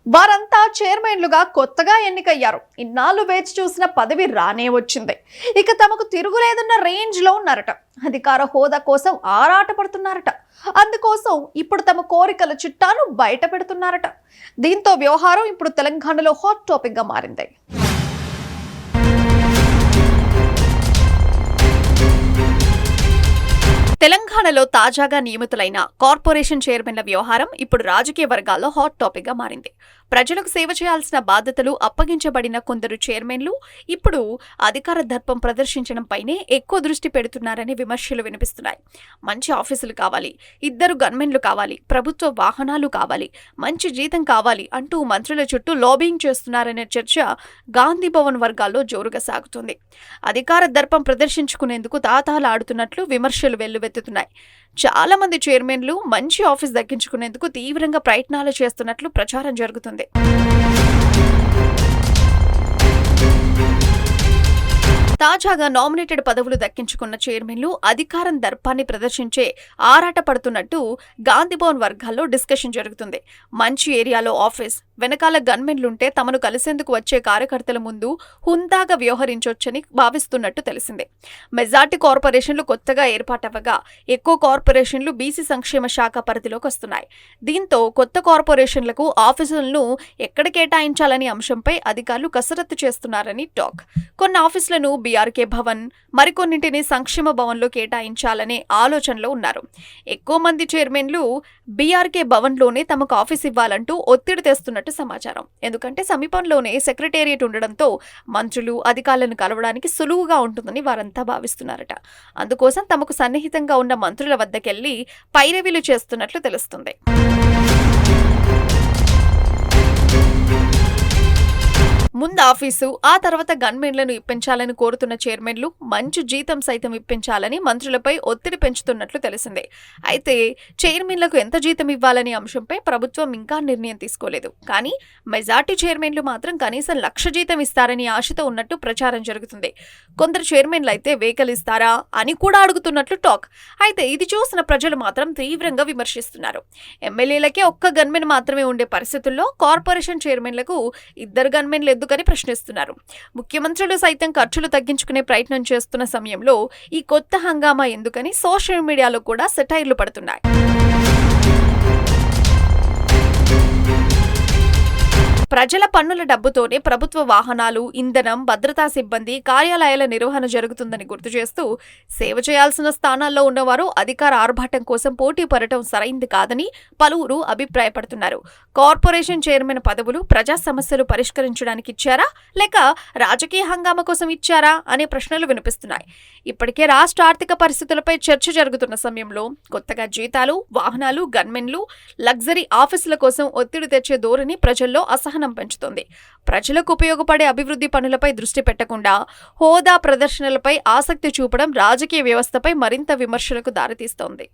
వారంతా చైర్మన్లుగా కొత్తగా ఎన్నికయ్యారు. ఇన్నాళ్ళు వేచి చూసిన పదవి రానే వచ్చింది. ఇక తమకు తిరుగులేదన్న రేంజ్ లో ఉన్నారట. అధికార హోదా కోసం ఆరాట పడుతున్నారట. అందుకోసం ఇప్పుడు తమ కోరికల చిట్టాను బయట పెడుతున్నారట. దీంతో వ్యవహారం ఇప్పుడు తెలంగాణలో హాట్ టాపిక్ గా మారింది. తెలంగాణలో తాజాగా నియమితులైన కార్పొరేషన్ చైర్మన్ల వ్యవహారం ఇప్పుడు రాజకీయ వర్గాల్లో హాట్ టాపిక్ గా మారింది. ప్రజలకు సేవ చేయాల్సిన బాధ్యతలు అప్పగించబడిన కొందరు చైర్మన్లు ఇప్పుడు అధికార దర్పం ప్రదర్శించడంపైనే ఎక్కువ దృష్టి పెడుతున్నారని విమర్శలు వినిపిస్తున్నాయి. మంచి ఆఫీసులు కావాలి, 2 గన్మెన్లు కావాలి, ప్రభుత్వ వాహనాలు కావాలి, మంచి జీతం కావాలి అంటూ మంత్రుల చుట్టూ లాబింగ్ చేస్తున్నారనే చర్చ గాంధీ భవన్ వర్గాల్లో జోరుగా సాగుతుంది. అధికార దర్పం ప్రదర్శించుకునేందుకు తాతాలాడుతున్నట్లు విమర్శలు వెల్లువెత్తుతున్నాయి. చాలా మంది చైర్మన్లు మంచి ఆఫీస్ దక్కించుకునేందుకు తీవ్రంగా ప్రయత్నాలు చేస్తున్నట్లు ప్రచారం జరుగుతుంది. తాజాగా నామినేటెడ్ పదవులు దక్కించుకున్న చైర్మన్లు అధికారం దర్పాన్ని ప్రదర్శించే ఆరాట పడుతున్నట్టు గాంధీభవన్ వర్గాల్లో డిస్కషన్ జరుగుతుంది. మంచి ఏరియాలో ఆఫీస్, వెనకాల గన్మెన్లుంటే తమను కలిసేందుకు వచ్చే కార్యకర్తల ముందు హుందాగా వ్యవహరించొచ్చని భావిస్తున్నట్టు తెలిసింది. మెజార్టీ కార్పొరేషన్లు కొత్తగా ఏర్పాటవ్వగా ఎక్కువ కార్పొరేషన్లు బీసీ సంక్షేమ శాఖ పరిధిలోకి వస్తున్నాయి. దీంతో కొత్త కార్పొరేషన్లకు ఆఫీసులను ఎక్కడ కేటాయించాలనే అంశంపై అధికారులు కసరత్తు చేస్తున్నారని టాక్. కొన్ని ఆఫీసులను బీఆర్కే భవన్, మరికొన్నింటిని సంక్షేమ భవన్లో కేటాయించాలనే ఆలోచనలో ఉన్నారు. ఎక్కువ మంది చైర్మన్లు బీఆర్కే భవన్లోనే తమకు ఆఫీస్ ఇవ్వాలంటూ ఒత్తిడి తెస్తున్నట్టు సమాచారం. ఎందుకంటే సమీపంలోనే సెక్రటేరియట్ ఉండడంతో మంత్రులు, అధికారులను కలవడానికి సులువుగా ఉంటుందని వారంతా భావిస్తున్నారట. అందుకోసం తమకు సన్నిహితంగా ఉన్న మంత్రుల వద్దకెళ్లి పైరవీలు చేస్తున్నట్లు తెలుస్తుంది. ముందు ఆఫీసు, ఆ తర్వాత గన్మెన్లను ఇప్పించాలని కోరుతున్న చైర్మన్లు మంచి జీతం సైతం ఇప్పించాలని మంత్రులపై ఒత్తిడి పెంచుతున్నట్లు తెలిసిందే. అయితే చైర్మన్లకు ఎంత జీతం ఇవ్వాలనే అంశంపై ప్రభుత్వం ఇంకా నిర్ణయం తీసుకోలేదు. కానీ మెజార్టీ చైర్మన్లు మాత్రం కనీసం 1,00,000 జీతం ఇస్తారని ఆశతో ఉన్నట్టు ప్రచారం జరుగుతుంది. కొందరు చైర్మన్లు అయితే వెహికల్ ఇస్తారా అని కూడా అడుగుతున్నట్లు టాక్. అయితే ఇది చూసిన ప్రజలు మాత్రం తీవ్రంగా విమర్శిస్తున్నారు. ఎమ్మెల్యేలకే ఒక్క గన్మెన్ మాత్రమే ఉండే పరిస్థితుల్లో కార్పొరేషన్ చైర్మన్లకు 2 గన్మెన్లు ఎందుకని ప్రశ్నిస్తున్నారు. ముఖ్యమంత్రులు సైతం ఖర్చులు తగ్గించుకునే ప్రయత్నం చేస్తున్న సమయంలో ఈ కొత్త హంగామా ఎందుకని సోషల్ మీడియాలో కూడా సెటైర్లు పడుతున్నాయి. ప్రజల పన్నుల డబ్బుతోనే ప్రభుత్వ వాహనాలు, ఇంధనం, భద్రతా సిబ్బంది, కార్యాలయాల నిర్వహణ జరుగుతుందని గుర్తు చేస్తూ సేవ చేయాల్సిన స్థానాల్లో ఉన్నవారు అధికార ఆర్భాటం కోసం పోటీ పడటం సరైంది కాదని పలువురు అభిప్రాయపడుతున్నారు. కార్పొరేషన్ చైర్మన్ పదవులు ప్రజా సమస్యలు పరిష్కరించడానికి ఇచ్చారా లేక రాజకీయ హంగామా కోసం ఇచ్చారా అనే ప్రశ్నలు వినిపిస్తున్నాయి. ఇప్పటికే రాష్ట్ర ఆర్థిక పరిస్థితులపై చర్చ జరుగుతున్న సమయంలో కొత్తగా జీతాలు, వాహనాలు, గన్మెన్లు, లగ్జరీ ఆఫీసుల కోసం ఒత్తిడి తెచ్చే ధోరణి ప్రజల్లో అసహనం పెంచుతోంది. ప్రజలకు ఉపయోగపడే అభివృద్ధి పనులపై దృష్టి పెట్టకుండా హోదా ప్రదర్శనలపై ఆసక్తి చూపడం రాజకీయ వ్యవస్థపై మరింత విమర్శలకు దారితీస్తోంది.